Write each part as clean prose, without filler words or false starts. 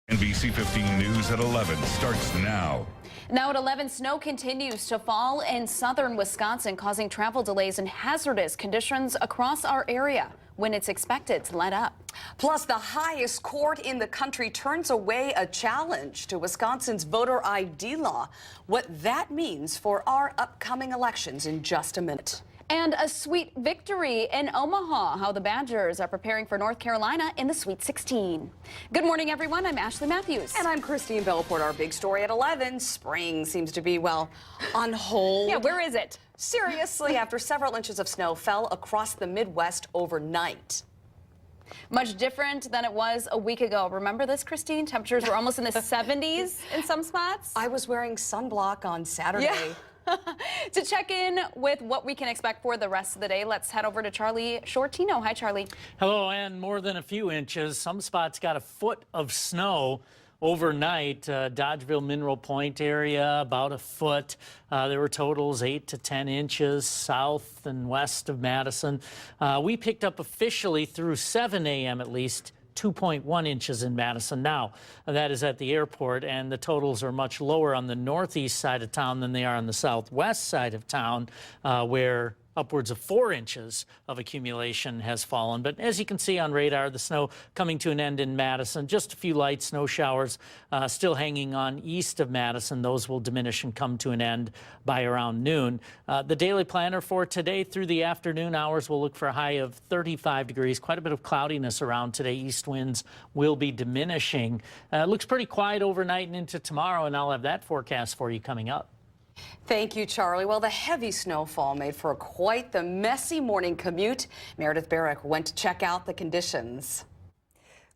NBC 15 News at 11 starts now. Now at 11, snow continues to fall in southern Wisconsin, causing travel delays and hazardous conditions across our area when it's expected to let up. Plus, the highest court in the country turns away a challenge to Wisconsin's voter ID law. What that means for our upcoming elections in just a minute. And a sweet victory in Omaha, how the Badgers are preparing for North Carolina in the Sweet 16. Good morning, everyone. I'm Ashley Matthews. And I'm Christine Belleport. Our big story at 11. Spring seems to be, well, on hold. Yeah, where is it? Seriously, after several inches of snow fell across the Midwest overnight. Much different than it was a week ago. Remember this, Christine? Temperatures were almost in the 70s in some spots. I was wearing sunblock on Saturday. Yeah. To check in with what we can expect for the rest of the day, let's head over to Charlie Shortino. Hi, Charlie. Hello, and more than a few inches. Some spots got a foot of snow overnight. Dodgeville Mineral Point area, about a foot. There were totals 8 to 10 inches south and west of Madison. We picked up officially through 7 a.m. at least 2.1 inches in Madison now. That is at the airport, and the totals are much lower on the northeast side of town than they are on the southwest side of town, where upwards of 4 inches of accumulation has fallen. But as you can see on radar, the snow coming to an end in Madison. Just a few light snow showers still hanging on east of Madison. Those will diminish and come to an end by around noon. The daily planner for today through the afternoon hours will look for a high of 35 degrees. Quite a bit of cloudiness around today. East winds will be diminishing. It looks pretty quiet overnight and into tomorrow, and I'll have that forecast for you coming up. Thank you, Charlie. Well, the heavy snowfall made for quite the messy morning commute. Meredith Barrick went to check out the conditions.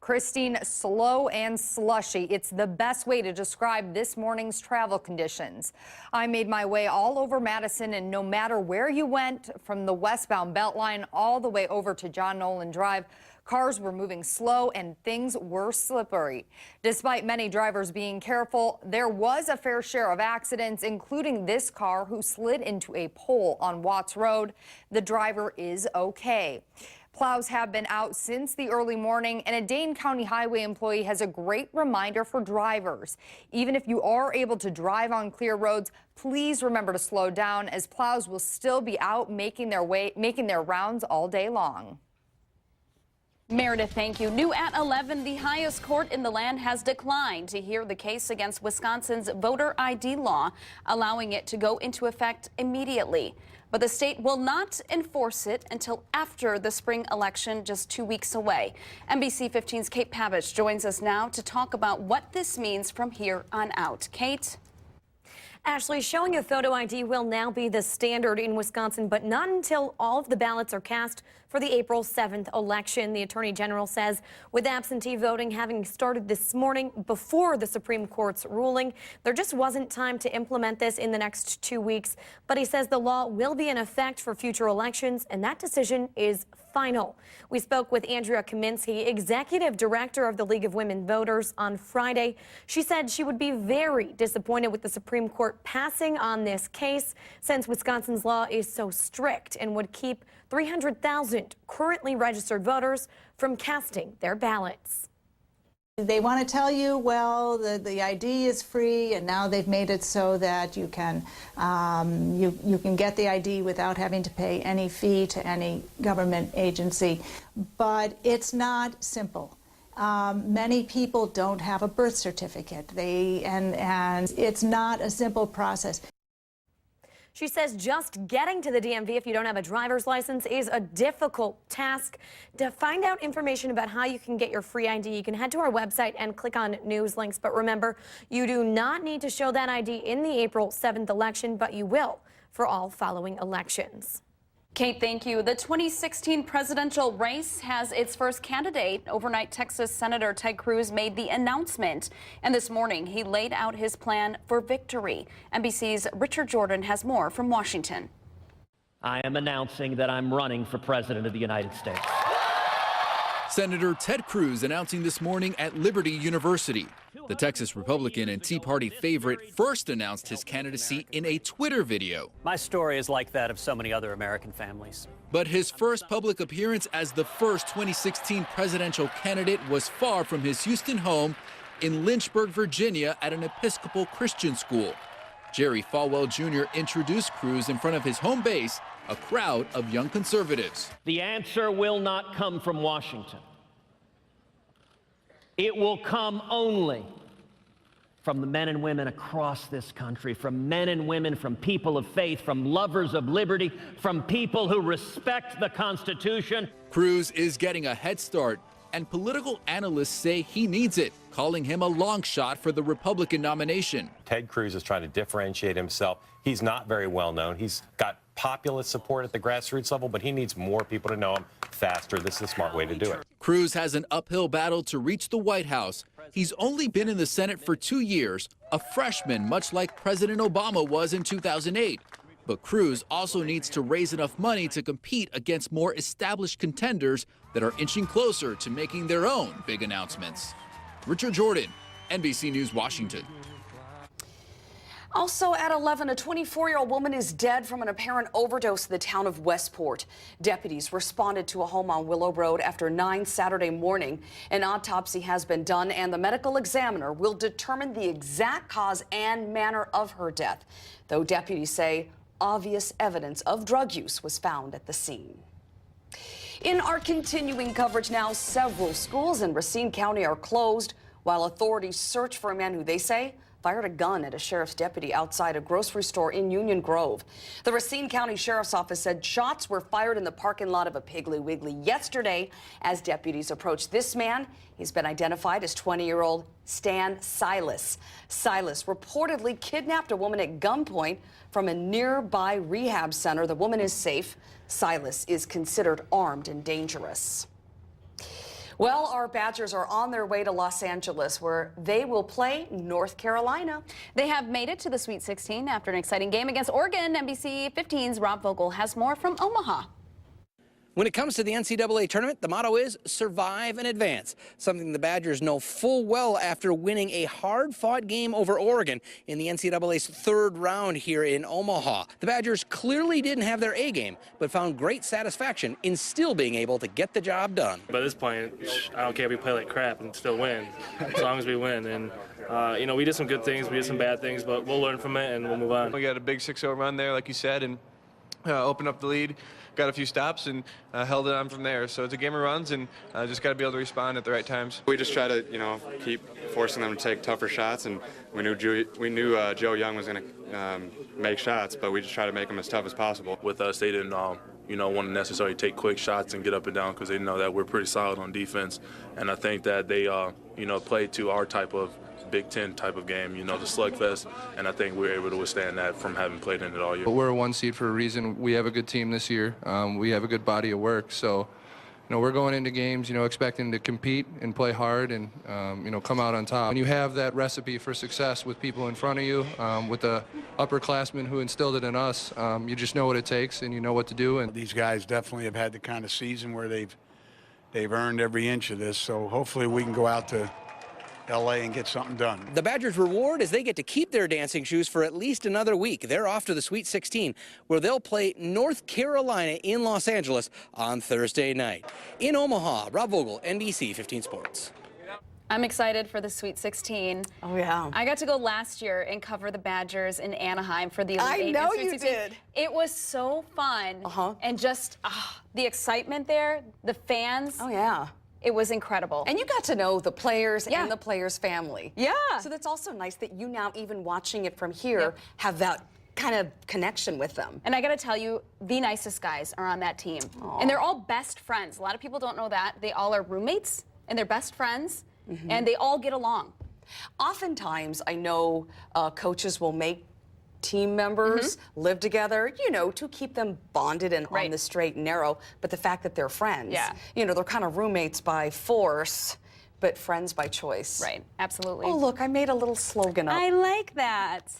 Christine, slow and slushy. It's the best way to describe this morning's travel conditions. I made my way all over Madison, and no matter where you went, from the westbound Beltline all the way over to John Nolan Drive, cars were moving slow and things were slippery. Despite many drivers being careful, there was a fair share of accidents, including this car who slid into a pole on Watts Road. The driver is okay. Plows have been out since the early morning, and a Dane County Highway employee has a great reminder for drivers. Even if you are able to drive on clear roads, please remember to slow down, as plows will still be out making their rounds all day long. Meredith, thank you. New at 11, the highest court in the land has declined to hear the case against Wisconsin's voter ID law, allowing it to go into effect immediately. But the state will not enforce it until after the spring election, just 2 weeks away. NBC 15's Kate Pavich joins us now to talk about what this means from here on out. Kate? Ashley, showing a photo ID will now be the standard in Wisconsin, but not until all of the ballots are cast for the April 7th election. The Attorney General says with absentee voting having started this morning before the Supreme Court's ruling, there just wasn't time to implement this in the next 2 weeks. But he says the law will be in effect for future elections, and that decision is final. We spoke with Andrea Kaminsky, Executive Director of the League of Women Voters, on Friday. She said she would be very disappointed with the Supreme Court passing on this case, since Wisconsin's law is so strict and would keep 300,000 currently registered voters from casting their ballots. They want to tell you, well, the ID is free, and now they've made it so that you can you can get the ID without having to pay any fee to any government agency. But it's not simple. Many people don't have a birth certificate. And it's not a simple process. She says just getting to the DMV if you don't have a driver's license is a difficult task. To find out information about how you can get your free ID, you can head to our website and click on news links. But remember, you do not need to show that ID in the April 7th election, but you will for all following elections. Kate, thank you. The 2016 presidential race has its first candidate. Overnight, Texas Senator Ted Cruz made the announcement, and this morning he laid out his plan for victory. NBC's Richard Jordan has more from Washington. I am announcing that I'm running for president of the United States. Senator Ted Cruz announcing this morning at Liberty University. The Texas Republican and Tea Party favorite first announced his candidacy in a Twitter video. My story is like that of so many other American families. But his first public appearance as the first 2016 presidential candidate was far from his Houston home in Lynchburg, Virginia at an Episcopal Christian school. Jerry Falwell Jr. introduced Cruz in front of his home base, a crowd of young conservatives. The answer will not come from Washington. It will come only from the men and women across this country, from men and women, from people of faith, from lovers of liberty, from people who respect the Constitution. Cruz is getting a head start, and political analysts say he needs it, calling him a long shot for the Republican nomination. Ted Cruz is trying to differentiate himself. He's not very well known. He's got populist support at the grassroots level, but he needs more people to know him faster. This is a smart way to do it. Cruz has an uphill battle to reach the White House. He's only been in the Senate for 2 years, a freshman, much like President Obama was in 2008. But Cruz also needs to raise enough money to compete against more established contenders that are inching closer to making their own big announcements. Richard Jordan, NBC News, Washington. Also at 11, a 24-year-old woman is dead from an apparent overdose in the town of Westport. Deputies responded to a home on Willow Road after 9 Saturday morning. An autopsy has been done, and the medical examiner will determine the exact cause and manner of her death, though deputies say obvious evidence of drug use was found at the scene. In our continuing coverage now, several schools in Racine County are closed while authorities search for a man who they say fired a gun at a sheriff's deputy outside a grocery store in Union Grove. The Racine County Sheriff's Office said shots were fired in the parking lot of a Piggly Wiggly yesterday as deputies approached this man. He's been identified as 20-year-old Stan Silas. Silas reportedly kidnapped a woman at gunpoint from a nearby rehab center. The woman is safe. Silas is considered armed and dangerous. Well, our Badgers are on their way to Los Angeles, where they will play North Carolina. They have made it to the Sweet 16 after an exciting game against Oregon. NBC 15's Rob Vogel has more from Omaha. When it comes to the NCAA tournament, the motto is survive and advance, something the Badgers know full well after winning a hard-fought game over Oregon in the NCAA's third round here in Omaha. The Badgers clearly didn't have their A game, but found great satisfaction in still being able to get the job done. By this point, I don't care if we play like crap and still win, as long as we win. And you know, we did some good things, we did some bad things, but we'll learn from it and we'll move on. We got a big 6-0 run there, like you said, and opened up the lead. Got a few stops and held it on from there. So it's a game of runs, and just got to be able to respond at the right times. We just try to, you know, keep forcing them to take tougher shots, and we knew Joe Young was going to make shots, but we just try to make them as tough as possible. With us, they didn't, you know, want to necessarily take quick shots and get up and down because they know that we're pretty solid on defense, and I think that they, you know, played to our type of Big Ten type of game, you know, the slugfest, and I think we were able to withstand that from having played in it all year. But we're a 1 seed for a reason. We have a good team this year. We have a good body of work. So, you know, we're going into games, you know, expecting to compete and play hard and, you know, come out on top. When you have that recipe for success with people in front of you, with the upperclassmen who instilled it in us, you just know what it takes and you know what to do. And these guys definitely have had the kind of season where they've earned every inch of this. So hopefully we can go out to LA and get something done. The Badgers' reward is they get to keep their dancing shoes for at least another week. They're off to the Sweet 16, where they'll play North Carolina in Los Angeles on Thursday night. In Omaha, Rob Vogel, NBC 15 Sports. I'm excited for the Sweet 16. Oh, yeah. I got to go last year and cover the Badgers in Anaheim for the Elite I Eight know and Sweet you 16. did. It was so fun. And just the excitement there, the fans. Oh, yeah. It was incredible. And you got to know the players and the players' family. Yeah. So that's also nice that you now, even watching it from here, have that kind of connection with them. And I got to tell you, the nicest guys are on that team. And they're all best friends. A lot of people don't know that. They all are roommates, and they're best friends, and they all get along. Oftentimes, I know coaches will make team members live together, you know, to keep them bonded and on the straight and narrow. But the fact that they're friends, you know, they're kind of roommates by force, but friends by choice. Right, absolutely. Oh, look, I made a little slogan up. I like that.